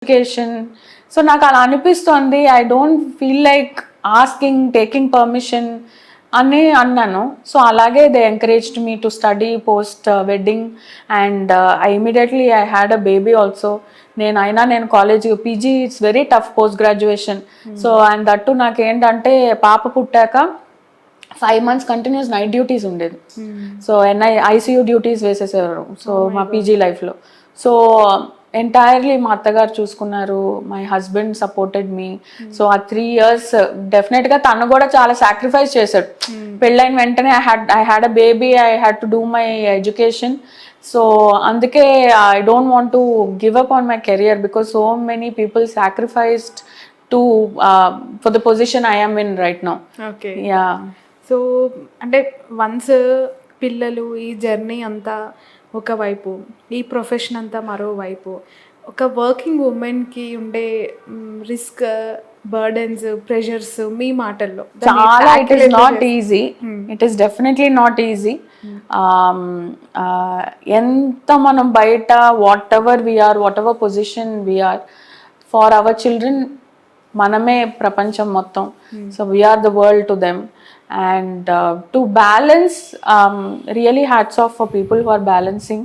Education. So నాకు అలా అనిపిస్తోంది. I don't feel like asking, taking permission అని అన్నాను. సో అలాగే they encouraged me to study post wedding and I had a baby also. నేను college PG it's very tough post graduation. So and that నాకేంటంటే పాప పుట్టాక 5 months continuous night duties ఉండేది. So ICU duties వేసేసేవారు. So మా PG లైఫ్లో. So entirely మా అత్తగారు చూసుకున్నారు. My husband supported me. So ఆ 3 years డెఫినెట్గా తను కూడా చాలా సాక్రిఫైస్ చేశాడు. పెళ్ళైన వెంటనే I had a baby, I had to do my education. So అందుకే I don't want to give up on my career because so many people sacrificed to for the position I am in right now. Okay. Yeah. So అంటే once పిల్లలు ఈ journey అంతా ఒకవైపు, ఈ profession అంతా మరోవైపు, ఒక వర్కింగ్ ఉమెన్కి ఉండే రిస్క్, బర్డెన్స్, ప్రెషర్స్ మీ మాటల్లో చాలా it is not easy. It is definitely not easy. ఎంత మనం బయట whatever we are, whatever position we are, for our children మనమే ప్రపంచం మొత్తం. So we are the world to them. And to balance, really hats off for people who are balancing.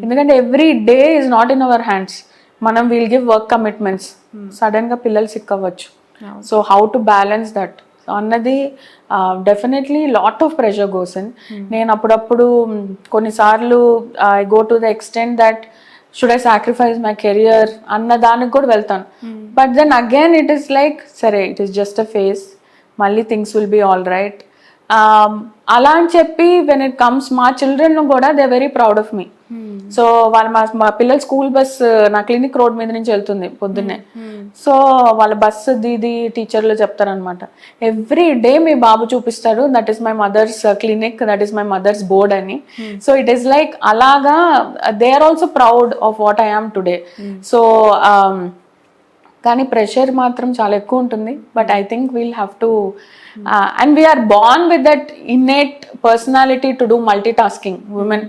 ఎందుకంటే every day is not in our hands. మనం will give work commitments. సడన్గా పిల్లలు sick అవ్వచ్చు. So how to balance that అన్నది definitely lot of pressure goes in. నేను అప్పుడప్పుడు కొన్నిసార్లు I go to the extent that should I sacrifice my career అన్న దానికి కూడా వెళ్తాను. But then again it is like సరే it is just a phase, మళ్ళీ things will be all right అలా అని చెప్పి వెన్ ఇట్ కమ్స్ మా చిల్డ్రన్ కూడా they very proud of me. So వాళ్ళ మా పిల్లల స్కూల్ బస్ నా క్లినిక్ రోడ్ మీద నుంచి వెళ్తుంది పొద్దున్నే. సో వాళ్ళ బస్సు దీది టీచర్లు చెప్తారనమాట, ఎవ్రీ డే మీ బాబు చూపిస్తాడు, that is my mother's clinic, that is my mother's board అని. సో ఇట్ ఈస్ లైక్ అలాగా they are also proud of what I am today. So కానీ ప్రెషర్ మాత్రం చాలా ఎక్కువ ఉంటుంది. But I think we'll have to and we are born with that innate personality to do multitasking women.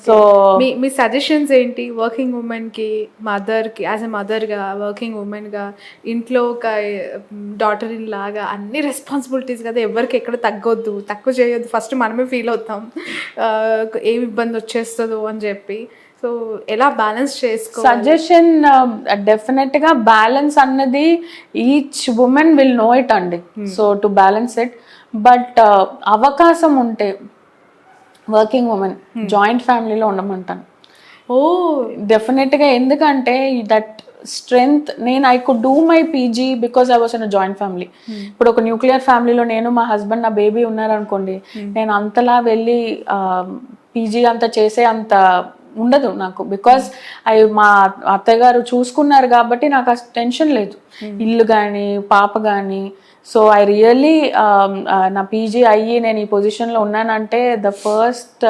So మీ suggestions ఏంటి working ఉమెన్కి, మదర్కి, as a మదర్గా, working ఉమెన్గా, ఇంట్లో ఒక డాటర్ ఇన్ లాగా అన్ని రెస్పాన్సిబిలిటీస్ కదా, ఎవరికి ఎక్కడ తగ్గొద్దు, తక్కువ చేయొద్దు, ఫస్ట్ మనమే ఫీల్ అవుతాం ఏమి ఇబ్బంది వచ్చేస్తుందో అని చెప్పి. సో ఎలా బ్యాలెన్స్ చేసుకో సజెషన్ డెఫినెట్గా బ్యాలెన్స్ అన్నది each woman will know it అండి. So to balance it, but అవకాశం ఉంటే వర్కింగ్ ఉమెన్ జాయింట్ ఫ్యామిలీలో ఉండమంటాను. డెఫినెట్గా. ఎందుకంటే that strength, I could do my PG because I was in a joint family. ఇప్పుడు ఒక న్యూక్లియర్ ఫ్యామిలీలో నేను, మా హస్బెండ్, నా బేబీ ఉన్నారనుకోండి, నేను అంతలా వెళ్ళి పీజీ అంతా చేసే అంత ఉండదు నాకు. బికాస్ మా అత్తగారు చూసుకున్నారు కాబట్టి నాకు ఆ టెన్షన్ లేదు, ఇల్లు కానీ పాప కానీ. సో ఐ రియల్లీ నా పీజీ అయ్యి నేను ఈ పొజిషన్లో ఉన్నానంటే the first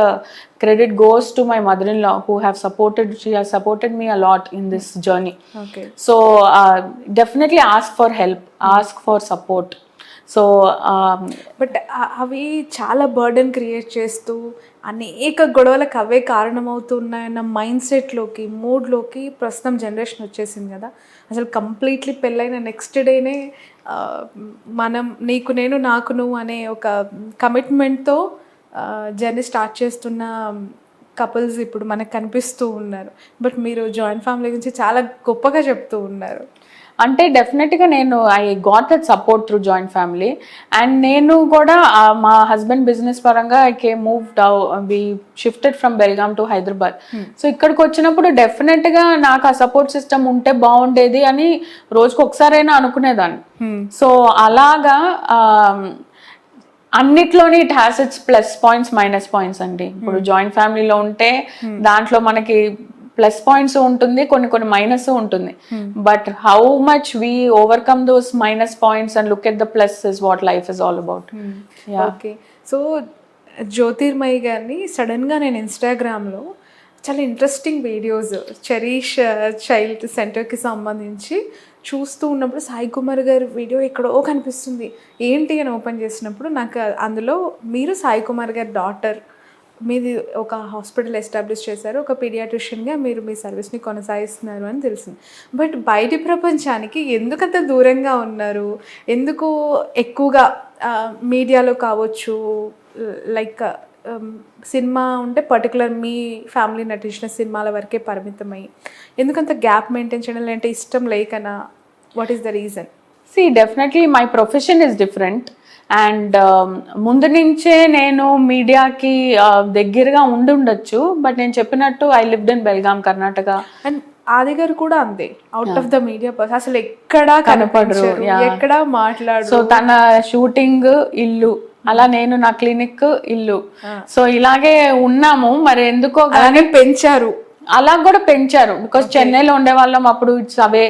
credit goes to my mother-in-law who she has supported me a lot in this journey. Okay. So definitely ask for help, ask for support. So but అవి చాలా burden create చేస్తూ అనేక గొడవలకు అవే కారణమవుతున్నాయన్న మైండ్ సెట్లోకి, మూడ్లోకి ప్రస్తుతం generation వచ్చేసింది కదా. అసలు completely పెళ్ళైన నెక్స్ట్ డేనే మనం నీకు నేను నాకు నువ్వు అనే ఒక కమిట్మెంట్తో జర్నీ స్టార్ట్ చేస్తున్న కపుల్స్ ఇప్పుడు మనకు కనిపిస్తూ ఉన్నారు. బట్ మీరు జాయింట్ ఫ్యామిలీ గురించి చాలా గొప్పగా చెప్తూ ఉన్నారు. అంటే డెఫినెట్గా నేను I got that support through joint family. And నేను కూడా మా హస్బెండ్ బిజినెస్ పరంగా we shifted from Belgaum to Hyderabad. So ఇక్కడికి వచ్చినప్పుడు డెఫినెట్గా నాకు ఆ సపోర్ట్ సిస్టమ్ ఉంటే బాగుండేది అని రోజుకి ఒకసారైనా అనుకునేదాన్ని. సో అలాగా అన్నిట్లోని it has its plus points, minus points అండి. ఇప్పుడు జాయింట్ ఫ్యామిలీలో ఉంటే దాంట్లో మనకి ప్లస్ పాయింట్స్ ఉంటుంది, కొన్ని మైనస్ ఉంటుంది. But how much we overcome those minus points and look at the plus is what life is all about. Okay. So Jyothirmayi గారిని సడన్గా నేను ఇన్స్టాగ్రామ్లో చాలా ఇంట్రెస్టింగ్ వీడియోస్ చెరీష్ చైల్డ్ సెంటర్కి సంబంధించి చూస్తూ ఉన్నప్పుడు సాయి కుమార్ గారి వీడియో ఎక్కడో కనిపిస్తుంది. ఏంటి అని ఓపెన్ చేసినప్పుడు నాకు అందులో మీరు సాయి కుమార్ గారి డాటర్ మీది ఒక హాస్పిటల్ ఎస్టాబ్లిష్ చేశారు, ఒక పీడియాట్రిషియన్గా మీరు మీ సర్వీస్ని కొనసాగిస్తున్నారు అని తెలిసింది. బట్ బయటి ప్రపంచానికి ఎందుకంత దూరంగా ఉన్నారు? ఎందుకు ఎక్కువగా మీడియాలో కావచ్చు, లైక్ సినిమా ఉంటే పర్టికులర్ మీ ఫ్యామిలీ నటించిన సినిమాల వరకే పరిమితమై ఎందుకంత గ్యాప్ మెయింటైన్ చేయడం, లేదంటే ఇష్టం లేకనా? What is the reason? See, definitely my profession is different. And ముందు నుంచే నేను మీడియాకి దగ్గరగా ఉండొచ్చు. బట్ నేను చెప్పినట్టు I lived in Belgaum, Karnataka. And Aadi garu కూడా అంతే, out of the media person, అసలు ఎక్కడా కనపడరు, ఎక్కడా మాట్లాడు. సో తన షూటింగ్ ఇల్లు, అలా నేను నా క్లినిక్ ఇల్లు. సో ఇలాగే ఉన్నాము. మరి ఎందుకో అలాగే పెంచారు, అలా కూడా పెంచారు. బికాస్ చెన్నైలో ఉండే వాళ్ళం అప్పుడు, ఇట్స్ అవే.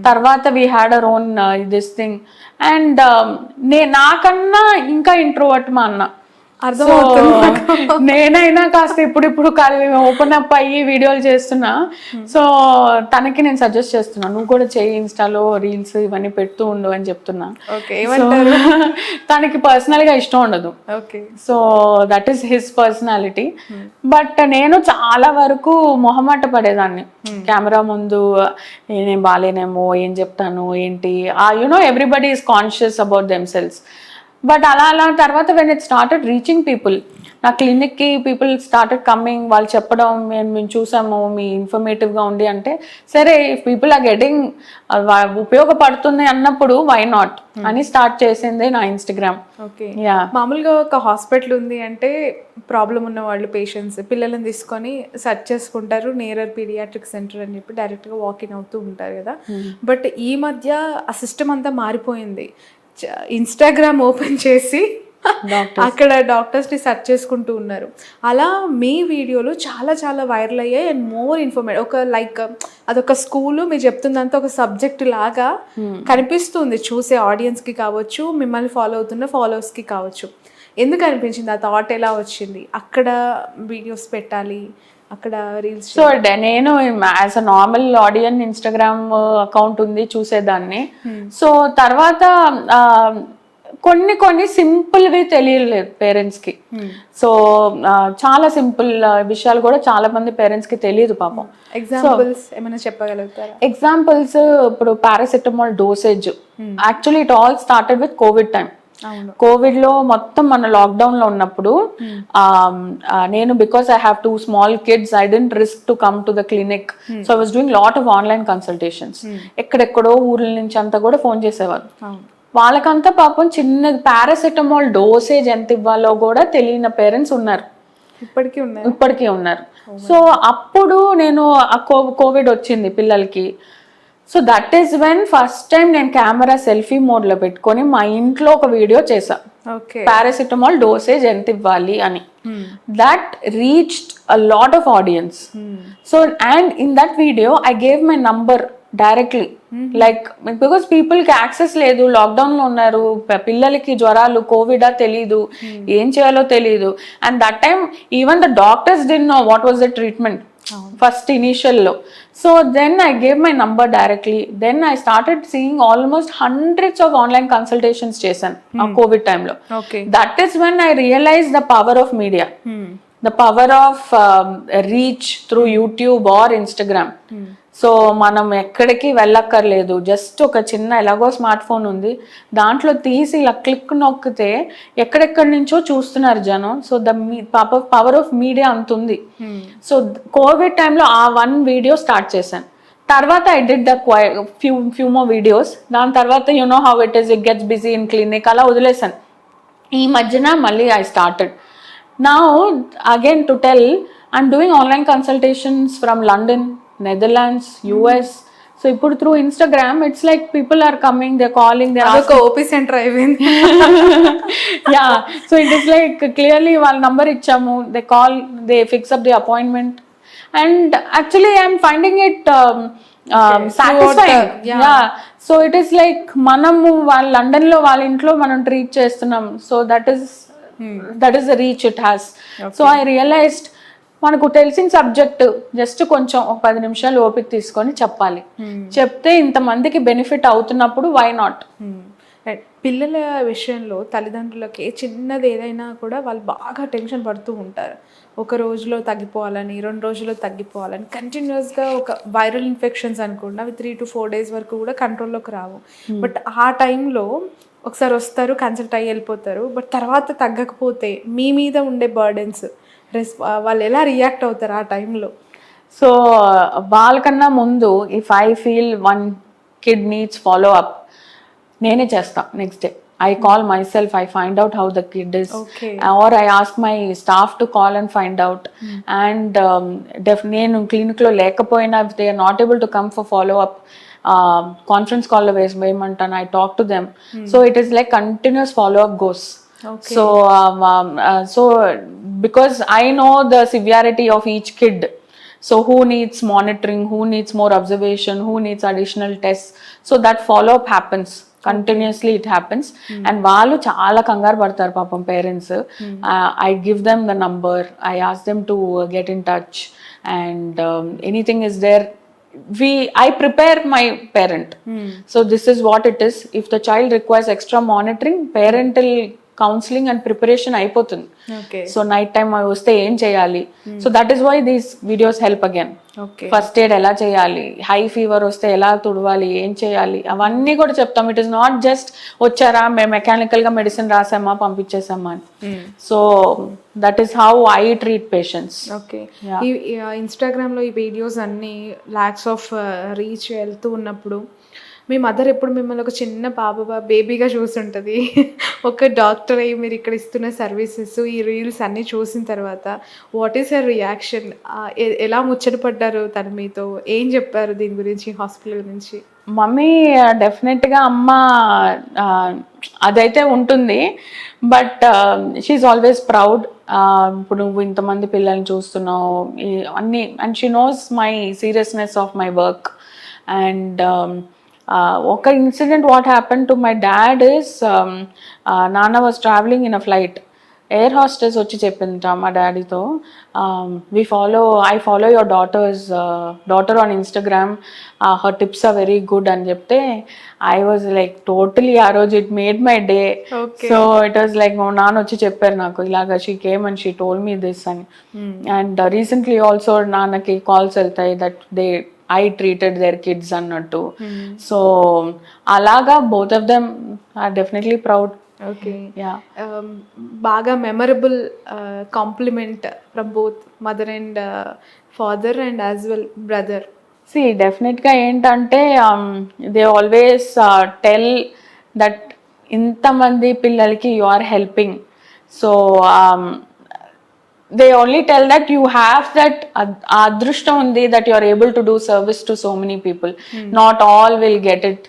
తర్వాత we had our own this thing. And నాకన్నా ఇంకా ఇంట్రోవర్ట్ మా అన్న. నేనైనా కాస్త ఇప్పుడు ఓపెన్ అప్ అయ్యి వీడియోలు చేస్తున్నా. సో తనకి నేను సజెస్ట్ చేస్తున్నా, నువ్వు కూడా చేయి, ఇన్స్టాలో రీల్స్ ఇవన్నీ పెడుతూ ఉండు అని చెప్తున్నా. తనకి పర్సనల్ గా ఇష్టం ఉండదు. So that is his personality. But నేను చాలా వరకు మొహమాట పడేదాన్ని కెమెరా ముందు. నేనేం బాలేనేమో, ఏం చెప్తాను ఏంటి, you know everybody is conscious about them cells. But అలా తర్వాత when it started reaching people, నా క్లినిక్కి పీపుల్ స్టార్టెడ్ కమ్మింగ్, వాళ్ళు చెప్పడం మేము చూసాము మీ ఇన్ఫర్మేటివ్గా ఉండి అంటే, సరే ఇఫ్ పీపుల్ ఆర్ గెటింగ్ ఉపయోగపడుతుంది అన్నప్పుడు వై నాట్ అని స్టార్ట్ చేసింది నా ఇన్స్టాగ్రామ్. ఓకే, మామూలుగా ఒక హాస్పిటల్ ఉంది అంటే ప్రాబ్లం ఉన్న వాళ్ళు పేషెంట్స్ పిల్లలను తీసుకొని సెర్చ్ చేసుకుంటారు, నియరర్ పీడియాట్రిక్ సెంటర్ అని చెప్పి డైరెక్ట్గా వాకిన్ అవుతూ ఉంటారు కదా. బట్ ఈ మధ్య ఆ సిస్టమ్ అంతా మారిపోయింది. ఇన్స్టాగ్రామ్ ఓపెన్ చేసి అక్కడ డాక్టర్స్ని సెర్చ్ చేసుకుంటూ ఉన్నారు. అలా మీ వీడియోలు చాలా చాలా వైరల్ అయ్యాయి. అండ్ మోర్ ఇన్ఫర్మేటివ్, ఒక లైక్ అదొక స్కూలు, మీరు చెప్తుందంతా ఒక సబ్జెక్ట్ లాగా కనిపిస్తుంది చూసే ఆడియన్స్కి కావచ్చు, మిమ్మల్ని ఫాలో అవుతున్న ఫాలోవర్స్కి కావచ్చు. ఎందుకు అనిపించింది? ఆ థాట్ ఎలా వచ్చింది? అక్కడ వీడియోస్ పెట్టాలి, అక్కడ రీల్స్. సో నేను as a normal audience Instagram account ఉంది, చూసేదాన్ని. సో తర్వాత కొన్ని సింపుల్వి తెలియలేదు పేరెంట్స్కి. సో చాలా సింపుల్ విషయాలు కూడా చాలా మంది పేరెంట్స్కి తెలియదు పాపం. ఎగ్జాంపుల్స్ ఏమైనా చెప్పగలుగుతారా? ఎగ్జాంపుల్స్, ఇప్పుడు paracetamol dosage, actually it all started with Covid time. Covid లో మొత్తం మన లాక్డౌన్ లో ఉన్నప్పుడు నేను, because I have 2 small kids, I didn't risk to come to the clinic. So I was doing lot of online consultations. ఎక్కడెక్కడో ఊర్ల నుంచి అంతా కూడా ఫోన్ చేసేవారు. వాళ్ళకంతా పాపం చిన్న పారాసిటమాల్ డోసేజ్ ఎంత ఇవ్వాలో కూడా తెలియని పేరెంట్స్ ఉన్నారు, ఇప్పటికీ ఉన్నారు. సో అప్పుడు నేను కోవిడ్ వచ్చింది పిల్లలకి. So that is when first time నేను కెమెరా సెల్ఫీ మోడ్ లో పెట్టుకొని మా ఇంట్లో ఒక వీడియో చేసా, పారాసిటమాల్ డోసేజ్ ఎంత ఇవ్వాలి అని. That reached a lot of audience. So and in that video I gave my number directly, like because people కి యాక్సెస్ లేదు, లాక్డౌన్ లో ఉన్నారు, పిల్లలకి జ్వరాలు, కోవిడా తెలీదు, ఏం చేయాలో తెలీదు. And that time even the doctors didn't know what was the treatment first initial లో. So then I gave my number directly. Then I started seeing almost hundreds of online consultations చేశాను ఆ కోవిడ్ టైంలో. That is when I realise the power of media, the power of reach through YouTube or Instagram. So మనం ఎక్కడికి వెళ్ళక్కర్లేదు, just ఒక చిన్న ఎలాగో smart phone ఉంది, దాంట్లో తీసి ఇలా క్లిక్ నొక్కితే ఎక్కడెక్కడి నుంచో చూస్తున్నారు జనం. So the power of media అంత ఉంది. సో కోవిడ్ టైంలో ఆ 1 వీడియో స్టార్ట్ చేశాను. తర్వాత I did the few more videos. దాని తర్వాత you know how it is, it gets busy in clinic, అలా వదిలేసాను. ఈ మధ్యన మళ్ళీ I started. Now again to tell, I'm doing online consultations from London, Netherlands, US. So ఇప్పుడు through Instagram it's like people are coming, they're calling, they're asking. OP center ayindi. Yeah, so it is like clearly వాళ్ళ number ఇచ్చాము, they call, they fix up the appointment, and actually I'm finding it satisfying. Yeah, so it is like మనము వాళ్ళ London లో వాళ్ళ ఇంట్లో మనం treat చేస్తున్నాం. So that is the reach it has. So I realized మనకు తెలిసిన సబ్జెక్ట్ జస్ట్ కొంచెం ఒక 10 నిమిషాలు ఓపిక తీసుకొని చెప్పాలి, చెప్తే ఇంతమందికి బెనిఫిట్ అవుతున్నప్పుడు వై నాట్. పిల్లల విషయంలో తల్లిదండ్రులకి చిన్నది ఏదైనా కూడా వాళ్ళు బాగా టెన్షన్ పడుతూ ఉంటారు. ఒక రోజులో తగ్గిపోవాలని 2 రోజుల్లో తగ్గిపోవాలని కంటిన్యూస్గా ఒక వైరల్ ఇన్ఫెక్షన్స్ అనుకోండి అవి 3 to 4 days వరకు కూడా కంట్రోల్లోకి రావు. బట్ ఆ టైంలో ఒకసారి వస్తారు, కన్సల్ట్ అయ్యి వెళ్ళిపోతారు. బట్ తర్వాత తగ్గకపోతే మీ మీద ఉండే బర్డెన్స్ వాళ్ళు ఎలా రియాక్ట్ అవుతారు ఆ టైంలో? సో వాళ్ళకన్నా ముందు if I feel one kid needs follow up, నేనే చేస్తా next day. I call myself, I find out how the kid is, or I ask my staff to call and find out. And నేను క్లినిక్లో లేకపోయినా if they are not able to come for follow up, conference కాల్లో వేయమంటాను, I talk to them. So it is like continuous follow up goes. So because I know the severity of each kid, so who needs monitoring, who needs more observation, who needs additional tests, so that follow up happens continuously. It happens. And వాళ్ళు చాలా కంగారు పడతారు పాపం parents. I give them the number, I ask them to get in touch, and anything is there, I prepare my parent. So this is what it is. If the child requires extra monitoring, parental counseling and preparation అయిపోతుంది. So night time వస్తే ఏం చేయాలి, so that is why these videos help again. First aid ఎలా చేయాలి, high fever వస్తే ఎలా తుడవాలి, ఏం చేయాలి, అవన్నీ కూడా చెప్తాం. ఇట్ ఈస్ నాట్ జస్ట్ వచ్చారా మేము మెకానికల్ గా మెడిసిన్ రాసామా పంపించేసామా అని. So that is how I treat patients. Okay, ఈ ఇన్స్టాగ్రామ్లో ఈ వీడియోస్ అన్నీ లాక్స్ ఆఫ్ రీచ్ వెళ్తూ ఉన్నప్పుడు మీ మదర్ ఎప్పుడు మిమ్మల్ని ఒక చిన్న బేబీగా చూసుంటుంది. ఒక డాక్టర్ అయ్యి మీరు ఇక్కడ ఇస్తున్న సర్వీసెస్ ఈ రీల్స్ అన్నీ చూసిన తర్వాత వాట్ ఈస్ యర్ రియాక్షన్? ఎలా ముచ్చటపడ్డారు తను మీతో? ఏం చెప్పారు దీని గురించి, హాస్పిటల్ గురించి? మమ్మీ డెఫినెట్గా అమ్మ అదైతే ఉంటుంది, బట్ షీఈ్ ఆల్వేస్ ప్రౌడ్. ఇప్పుడు నువ్వు ఇంతమంది పిల్లల్ని చూస్తున్నావు అన్నీ, and she knows my seriousness of my work. And ఒక incident what happen to my dad is, నాన్న was travelling in a flight. Air hostess వచ్చి చెప్పింట మా డాడీతో, I follow your daughter on Instagram, her tips are very good అని చెప్తే I was like totally, ఆ రోజు it made my day. So it was like నాన్న వచ్చి చెప్పారు నాకు ఇలాగా, she came and she told me this అని. అండ్ రీసెంట్లీ ఆల్సో నాన్నకి కాల్స్ వెళ్తాయి that I treated their kids అన్నట్టు. సో అలాగా both of them are definitely proud. Okay, బాగా memorable compliment from both mother and father and as well brother? డెఫినెట్గా ఏంటంటే they always tell that ఇంతమంది పిల్లలకి you are helping. So they only tell that you have that adrushtam undi that you are able to do service to so many people. Not all will get it.